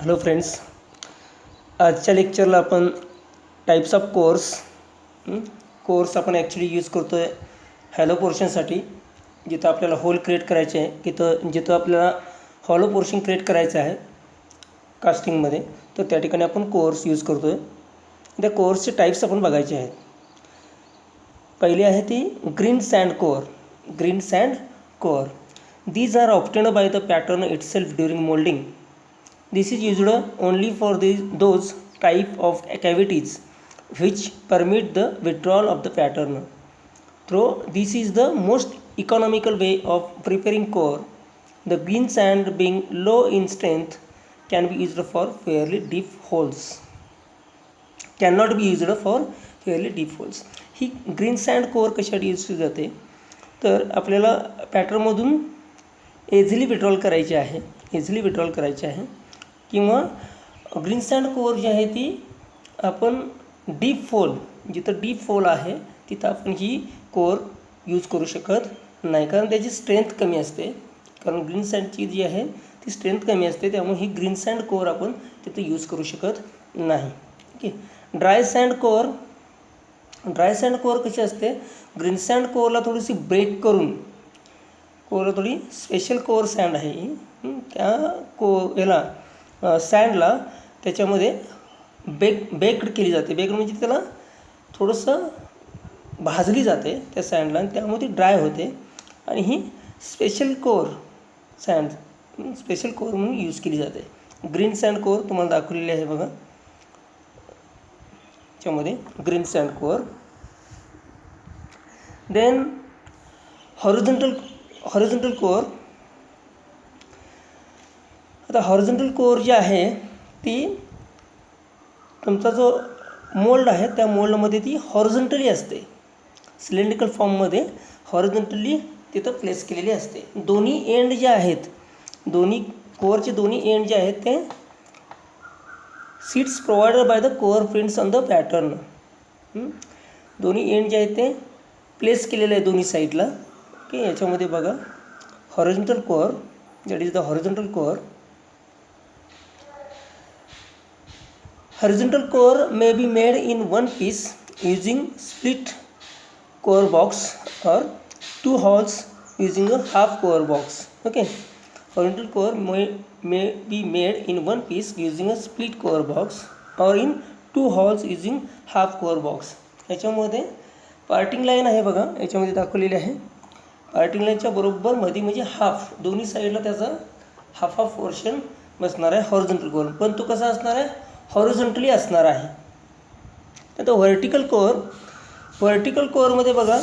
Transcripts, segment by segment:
Hello friends, आजच्या लेक्चरला आपण types of course आपण ॲक्च्युली यूज करतो आहे हॅलो पोर्शनसाठी. जिथं आपल्याला होल क्रिएट करायचे आहे, जिथं आपल्याला हॉलो पोर्शन क्रिएट करायचं आहे कास्टिंगमध्ये, तर त्या ठिकाणी आपण कोर्स यूज करतो आहे. त्या कोर्सचे टाईप्स आपण बघायचे आहेत. पहिली आहे ती green sand core. These are obtained by the pattern itself during moulding. This is used only for those type of cavities which permit the withdrawal of the pattern. Though this is the most economical way of preparing core, the green sand being low in strength can be used for fairly deep holes. Cannot be used for fairly deep holes. ही green sand core कशासाठी use केली जाते, तर आपल्याला पॅटर्नमधून easily withdrawal करायचे आहे किंवा green sand core जी आहे ती आपण जिथं डीप फोल आहे तिथं आपण ही कोअर यूज करू शकत नाही, कारण त्याची स्ट्रेंथ कमी असते. कारण ग्रीन सँडची जी आहे ती स्ट्रेंथ कमी असते, त्यामुळे ही ग्रीन सँड कोअर आपण तिथं यूज करू शकत नाही. ओके. ड्राय सँड कोअर कशी असते, ग्रीन सँड कोअरला थोडीशी ब्रेक करून थोडी स्पेशल कोअर सँड आहे त्या सँडला त्याच्यामध्ये बेक्ड केली जाते. बेक्ड म्हणजे त्याला थोडंसं भाजली जाते त्या सँडला, आणि त्यामुळे ती ड्राय होते. आणि ही स्पेशल कोअर म्हणून यूज केली जाते. ग्रीन सँड कोअर तुम्हाला दाखवलेली आहे बघा त्याच्यामध्ये green sand core. Then horizontal core. आता हॉरिझॉन्टल कोअर जी आहे ती तुमचा जो मोल्ड आहे त्या मोल्डमध्ये ती हॉरिझॉन्टली असते, सिलेंड्रिकल फॉर्ममध्ये हॉरिझॉन्टली तिथं प्लेस केलेली असते. दोन्ही एंड जे आहेत, कोअरचे दोन्ही एंड जे आहेत ते seats provided by the core prints on the pattern. दोन्ही एंड जे आहेत ते प्लेस केलेले आहे दोन्ही साईडला. ओके. याच्यामध्ये बघा horizontal core, that is the horizontal core. Horizontal core may be made in one piece using split core box or two holes using a half core box. Okay. Horizontal core may be made in one piece using a split core box or in two holes using half core box. याच्यामध्ये parting line आहे बघा, याच्यामध्ये दाखवलेली आहे. Parting लाईनच्या बरोबर मध्ये म्हणजे हाफ, दोन्ही साईडला त्याचा हाफ पोर्शन बसणार आहे हॉरिझॉन्टल कोअर. पण तो कसा असणार आहे, हॉरिझॉन्टली असणार आहे. आता व्हर्टिकल कोअरमध्ये बघा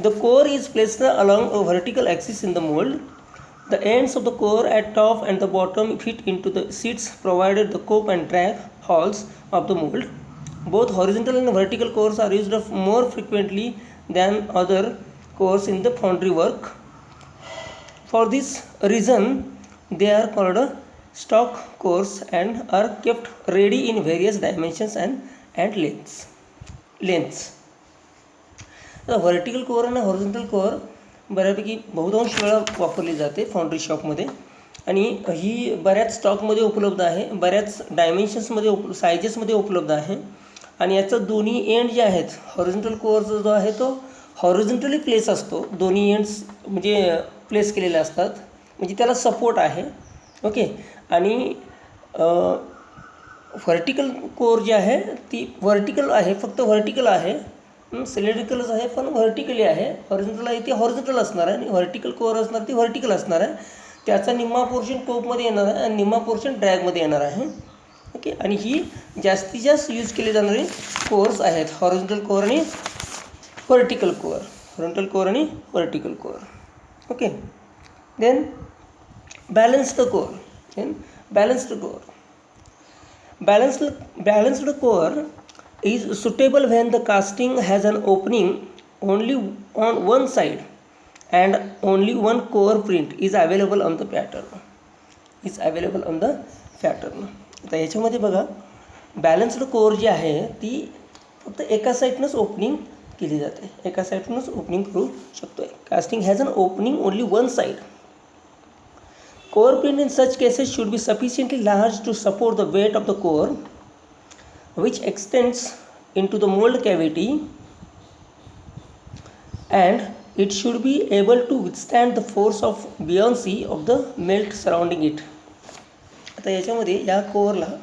the core is placed along a vertical axis in the mould. The ends of the core at top and the bottom fit in to the seats provided the cope and drag halves of the mould. Both horizontal and vertical cores are used more frequently than other cores in the foundry work. For this reason they are called stock cores and are kept ready in various dimensions and lengths. तर vertical core आणि horizontal core बऱ्यापैकी बहुतांश वेळा वापरली जाते foundry शॉपमध्ये, आणि ही बऱ्याच स्टॉकमध्ये उपलब्ध आहे, बऱ्याच डायमेन्शन्समध्ये सायजेसमध्ये उपलब्ध आहे. आणि याचं दोन्ही एंड जे आहेत, हॉरिझॉन्टल कोअरचा जो आहे तो हॉरिझॉन्टली प्लेस असतो, दोन्ही एंड्स म्हणजे प्लेस केलेले असतात, म्हणजे त्याला सपोर्ट आहे. ओके. आणि व्हर्टिकल कोअर जी आहे ती व्हर्टिकल आहे, फक्त व्हर्टिकल आहे, सिलेंड्रिकलच आहे पण व्हर्टिकली आहे. हॉरिझॉन्टल आहे ती हॉरिझॉन्टल असणार आहे, आणि व्हर्टिकल कोअर असणार ती व्हर्टिकल असणार आहे. त्याचा निम्मा पोर्शन कोपमध्ये येणार आहे आणि निम्मा पोर्शन ड्रॅगमध्ये येणार आहे. ओके. आणि ही जास्तीत जास्त यूज केले जाणारे कोअर्स आहेत, हॉरिझॉन्टल कोअर आणि vertical core. Okay. Then balanced core is suitable when the casting has an opening only on one side and only one core print is available on the pattern. आता याच्यामध्ये बघा balanced core जी आहे ती फक्त एका साईडनंच opening केली जाते, एका साईडनंच ओपनिंग करू शकतो. Casting has an opening only one side. Core pin in such cases should be sufficiently large to support the weight of the core, which extends into the mold cavity, and it should be able to withstand the force of buoyancy of the melt surrounding it. आता याच्यामध्ये या कोअरला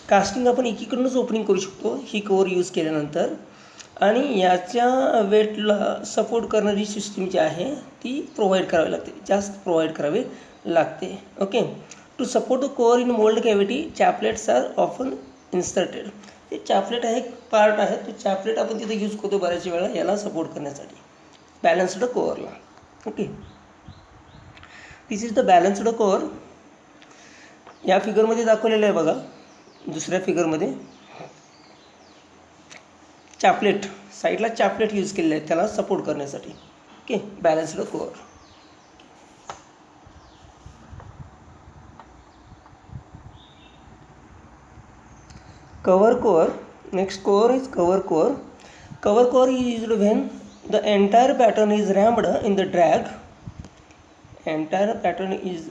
casting आपण एकीकडूनच opening करू शकतो ही core use केल्यानंतर, आणि याच्या वेटला support करणारी सिस्टीम जी आहे ती प्रोव्हाइड करावी लागते, जास्त प्रोव्हाइड करावी लागते. Okay. To support the core in mould cavity chaplets are often inserted. ते चॅपलेट आहे एक पार्ट आहे, तो चॅपलेट आपण तिथे यूज करतो बऱ्याच वेळा याला सपोर्ट करण्यासाठी बॅलन्स्ड कोअरला. Okay. This is the balanced core. या फिगरमध्ये दाखवलेलं आहे बघा, दुसऱ्या फिगरमध्ये चॅपलेट साईडला चॅपलेट यूज केलेलं आहे त्याला सपोर्ट करण्यासाठी. Okay. Balanced core. Cover core. Next core is cover core. Cover core is used when the entire pattern is rammed in the drag. Entire pattern is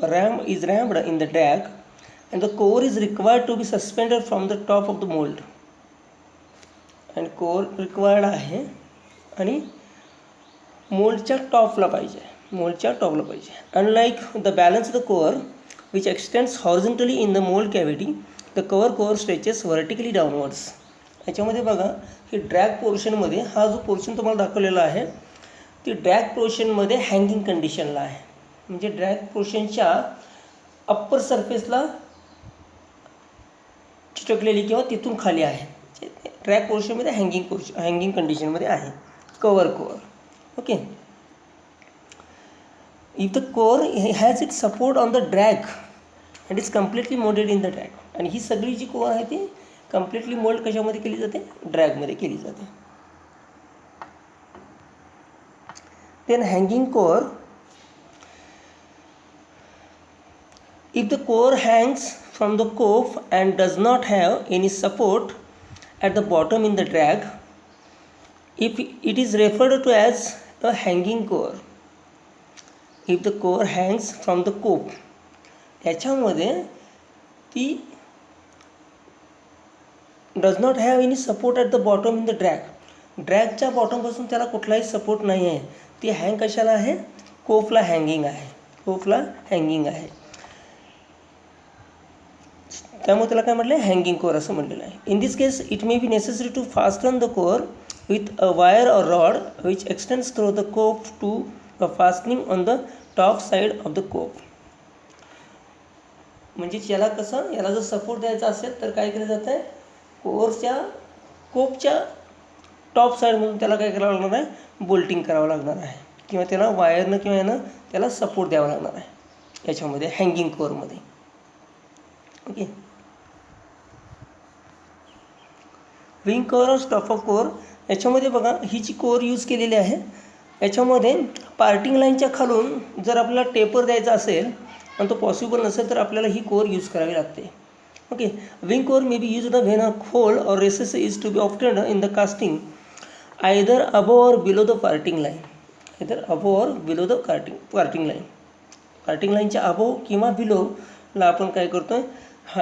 rammed in the drag, and the core is required to be suspended from the top of the mold. And core required आहे आणि मोल्डच्या टॉपला पाहिजे, मोल्डच्या टॉपला पाहिजे. Unlike the balanced core which extends horizontally in the mold cavity, the cover core stretches vertically downwards. याच्यामध्ये बघा की drag पोर्शनमध्ये हा जो portion तुम्हाला दाखवलेला आहे ती ड्रॅग पोर्शनमध्ये हँगिंग कंडिशनला आहे, म्हणजे ड्रॅग पोर्शनच्या अप्पर सरफेसला चिटकलेली किंवा तिथून खाली आहे. ड्रॅग पोर्शनमध्ये हँगिंग कंडिशनमध्ये आहे cover core. Okay. If the core has it support on the drag and is completely moulded in the drag. आणि ही सगळी जी कोअर आहे ती कम्प्लिटली मोल्ड कशामध्ये केली जाते, ड्रॅगमध्ये केली जाते. Then hanging core. If the core hangs from the cope and does not have any support at the bottom in the drag, if it is referred to as a hanging core. If the core hangs from the cope, याच्यामध्ये ती does not have any support at the bottom in the drag. ड्रॅगच्या बॉटमपासून त्याला कुठलाही support नाही आहे, ती hang कशाला आहे, कोफला hanging आहे, कोफला हँगिंग आहे, त्यामुळे त्याला काय म्हटलं, हँगिंग कोअर असं म्हटलेलं आहे. In this case it may be necessary to fasten the core with a wire or rod which extends through the cope to a fastening on the top side of the cope. म्हणजे याला कसं, याला जर support द्यायचा असेल तर काय केलं जातं आहे, कोअरच्या कोपच्या टॉप साईडमधून त्याला काय करावं लागणार आहे, बोल्टिंग करावं लागणार आहे, किंवा त्याला वायरनं किंवा यानं त्याला सपोर्ट द्यावा लागणार आहे याच्यामध्ये हँगिंग कोअरमध्ये. ओके. विंग कोअर और स्टफ ऑफ कोअर. याच्यामध्ये बघा ही जी कोअर यूज केलेली आहे याच्यामध्ये पार्टिंग लाईनच्या खालून जर आपल्याला टेपर द्यायचा असेल आणि तो पॉसिबल नसेल तर आपल्याला ही कोअर यूज करावी लागते. Okay. Wing core may be used when a hole or recess is to be obtained in the casting either above or below the parting line. Either above or below the parting line. Parting लाईनच्या above किंवा बिलोला आपण काय करतोय,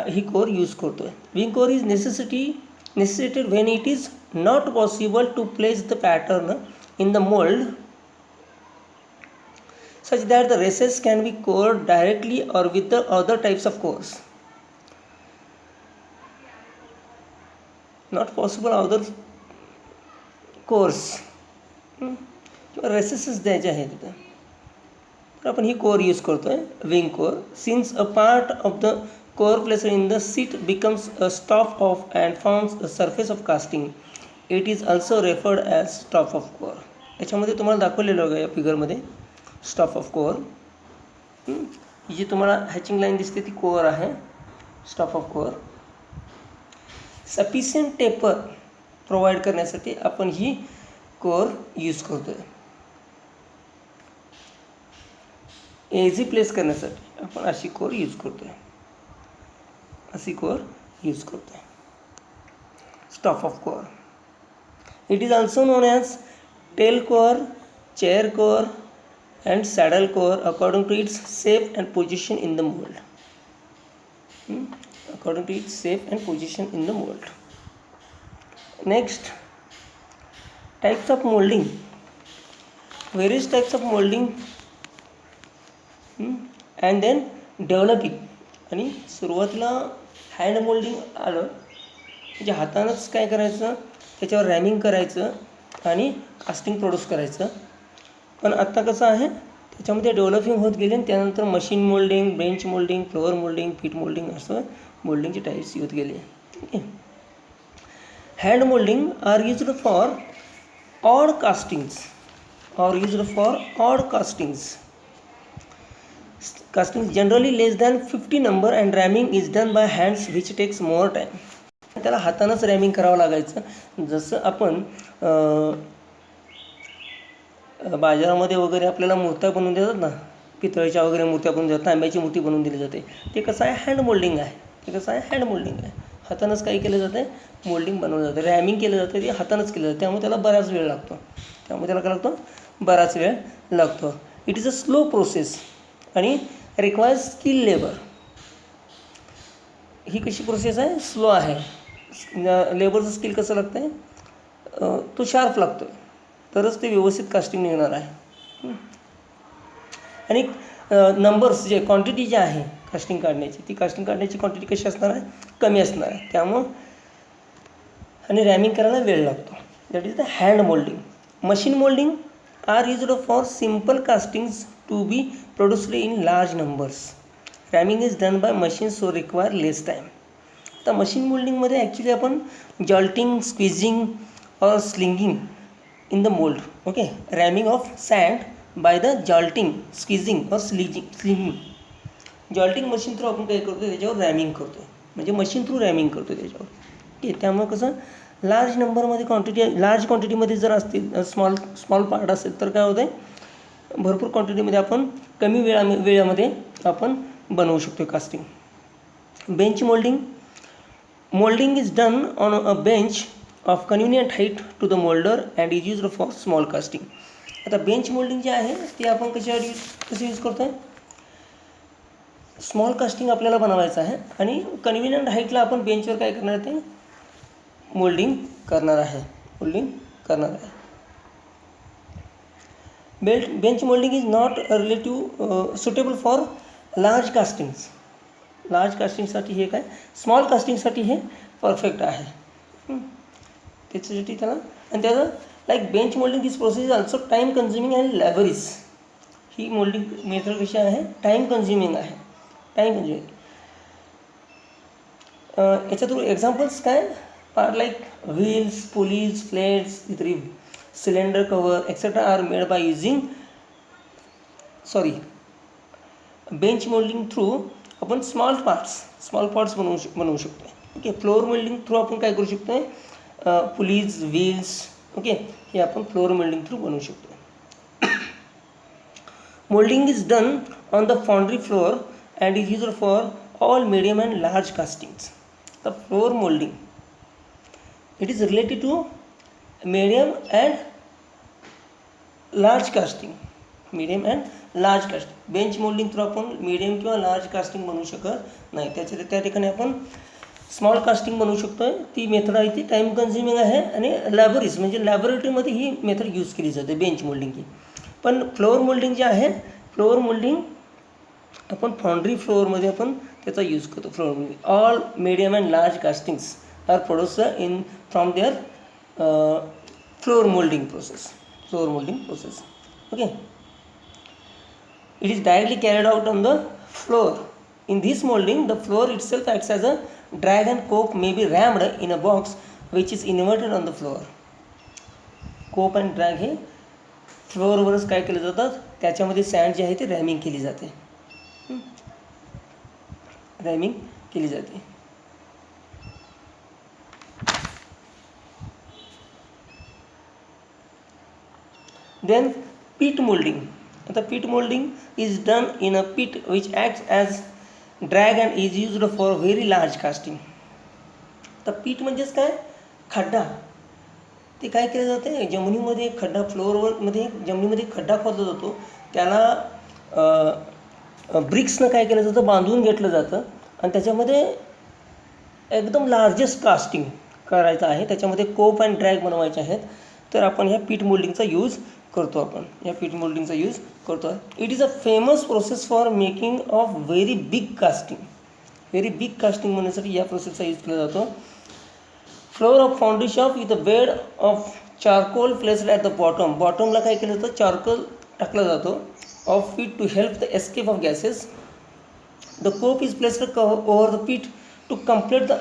ही core use करतोय. Wing core is necessitated when it is not possible to place the pattern in the mold such that the recess can be cored directly or with the other types of cores. Not possible other cores किंवा रेसेसेस द्यायचे आहेत तिथं, तर आपण ही core use करतोय wing core. Since a part of the core placed in the seat becomes a stop of and forms a surface of casting, it is also referred as stop of core. याच्यामध्ये तुम्हाला दाखवलेलं आहे या फिगरमध्ये stop off core. ही जी तुम्हाला hatching line दिसते ती core आहे, stop off core. Sufficient taper provide करण्यासाठी आपण ही कोअर यूज करतोय. एझी प्लेस करण्यासाठी आपण अशी कोअर यूज करतोय, अशी कोअर यूज करतो आहे, stop off core. It is also known as tail core, chair core, and saddle cover according to its shape and position in the mold. According to its shape and position in the mold. Next, types of molding. Various types of molding and then developing. आणि सुरुवातीला hand moulding आलं म्हणजे हातानंच काय करायचं, त्याच्यावर रॅमिंग करायचं आणि casting produce करायचं. पण आत्ता कसं आहे, त्याच्यामध्ये डेव्हलपिंग होत गेले आणि त्यानंतर machine moulding, bench moulding, floor moulding, pit moulding असं मोल्डिंगचे टाईप्स येत गेले. Okay. Hand moulding are used for odd castings Casting is generally less than 50 number and ramming is done by hands which takes more time. त्याला हातानंच रॅमिंग करावं लागायचं. जसं आपण बाजारामध्ये वगैरे आपल्याला मूर्त्या बनवून देतात ना, पितळेच्या वगैरे मूर्त्या बनवून देतात, तांब्याची मूर्ती बनवून दिली जाते. ते कसं आहे, हँड मोल्डिंग आहे. हातानंच काही केलं जातं, मोल्डिंग बनवलं जातं. रॅमिंग केलं जातं, ते हातानंच केलं जातं. त्यामुळे त्याला बराच वेळ लागतो. It is a slow process आणि रिक्वायर्स स्किल लेबर. ही कशी प्रोसेस आहे, स्लो आहे. लेबरचं स्किल कसं लागतं आहे, तो शार्प लागतो तरच ते व्यवस्थित कास्टिंग निघणार आहे. आणि नंबर्स जे क्वांटिटी जी आहे कास्टिंग काढण्याची क्वांटिटी कशी असणार आहे, कमी असणार आहे. त्यामुळं आणि रॅमिंग करायला वेळ लागतो. That is the hand moulding. Machine moulding are used for simple castings to be produced in large numbers. Ramming is done by machine so require less time. आता मशीन मोल्डिंगमध्ये ॲक्च्युली आपण jolting, squeezing or slinging in the mould. Okay. Ramming of sand by the jolting, squeezing or slinging. जॉल्टिंग machine through आपण काय करतो, त्याच्यावर रॅमिंग करतो, म्हणजे machine through रॅमिंग करतो त्याच्यावर. ओके. त्यामुळे कसं लार्ज नंबरमध्ये लार्ज क्वांटिटीमध्ये जर असतील, स्मॉल पार्ट असेल तर काय होतं आहे, भरपूर क्वांटिटीमध्ये आपण कमी वेळामध्ये आपण बनवू शकतो casting. Bench moulding is done on a bench of convenient height to the moulder and is used for small casting. आता बेंच मोल्डिंग जे आहे ते आपण कसं यूज करतो आहे, स्मॉल कास्टिंग आपल्याला बनवायचं आहे आणि कन्व्हिनियंट हाईटला आपण बेंचवर काय करणार आहे, ते मोल्डिंग करणार आहे. Bench moulding is not suitable for large कास्टिंगसाठी हे काय, स्मॉल कास्टिंगसाठी हे परफेक्ट आहे. त्याच्यासाठी त्याला आणि त्याचं like bench moulding this process is also time consuming and laborious. ही मोल्डिंग मेथड कशी आहे, टाईम कन्झ्युमिंग आहे. याच्या थ्रू एक्झाम्पल्स काय, part like wheels, pulleys, plates, cylinder cover etc. are made by using bench molding through आपण small parts बनवू शकतो. Okay. Floor moulding through आपण काय करू शकतो, पुलीज, व्हील्स, ओके, हे आपण फ्लोअर मोल्डिंग थ्रू बनवू शकतो. Moulding is done on the foundry floor and is used for all medium and large castings. The floor moulding it is related to medium and large casting. Bench moulding through आपण medium किंवा large casting बनवू शकत नाही. त्या ठिकाणी आपण small casting बनवू शकतो. ती मेथड आहे ती टाईम कन्झ्युमिंग आहे आणि लॅबोरिस म्हणजे लॅबोरेटरीमध्ये ही मेथड यूज केली जाते बेंच मोल्डिंगची. पण फ्लोअर मोल्डिंग जे आहे, फ्लोअर मोल्डिंग आपण फाउंड्री फ्लोअरमध्ये आपण त्याचा यूज करतो. Floor moulding all medium and large castings are produced from there floor molding process. Okay. It is directly carried out on the floor. In this molding, the floor itself acts as a drag and cope may be rammed in a box which is inverted on the floor. Cope and drag हे फ्लोअरवरच काय केलं जातात, त्याच्यामध्ये sand जे आहे ते रॅमिंग केली जाते. Then pit molding. The pit molding is done in a pit which acts as drag and is used for very large casting. The pit म्हणजेच काय, खड्डा. ते काय केलं जातं, जमिनीमध्ये खड्डा फ्लोअरमध्ये जमिनीमध्ये खड्डा खोदला जातो, त्याला ब्रिक्सनं काय केलं जातं, बांधून घेतलं जातं आणि त्याच्यामध्ये एकदम लार्जेस्ट कास्टिंग करायचं आहे. त्याच्यामध्ये कोप अँड ड्रॅग बनवायचे आहेत. तर आपण ह्या पीट मोल्डिंगचा यूज करतो. It is a famous process for making of very big casting बनवण्यासाठी या प्रोसेसचा यूज केला जातो. Floor of foundation of with a bed of charcoal placed at the बॉटमला काय केलं जातं, चारकोल टाकला जातो of pit to help the escape of gases. The cope is placed over the pit to complete the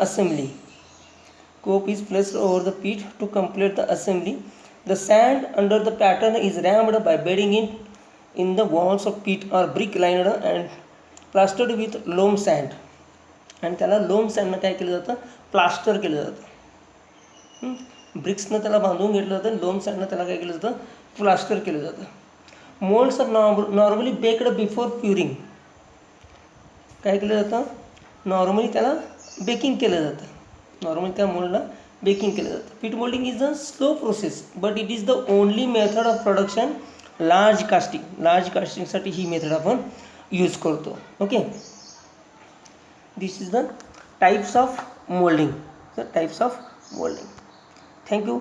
assembly. The sand under the pattern is rammed by bedding in the walls of pit or brick lined and plastered with loam sand. आणि त्याला लोम सँडनं काय केलं जातं, plaster केलं जातं. ब्रिक्सनं त्याला बांधून घेतलं जातं, लोम सँडनं त्याला काय केलं जातं, प्लास्टर केलं जातं. Moulds are normally baked before pouring. काय केलं जातं, नॉर्मली त्याला बेकिंग केलं जातं. त्या मोल्डला बेकिंग केलं जातं. Pit moulding is a slow process but it is the only method of production large कास्टिंगसाठी ही मेथड आपण यूज करतो. Okay, this is the types of moulding. Thank you.